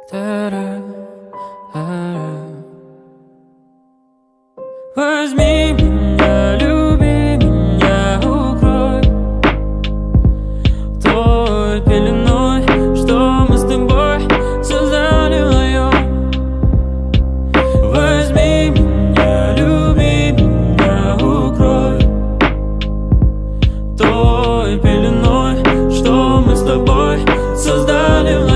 Возьми меня, люби меня, укрой той пеленой, что мы с тобой создали вдвоем. Возьми меня, люби меня, укрой той пеленой, что мы с тобой создали вдвоем.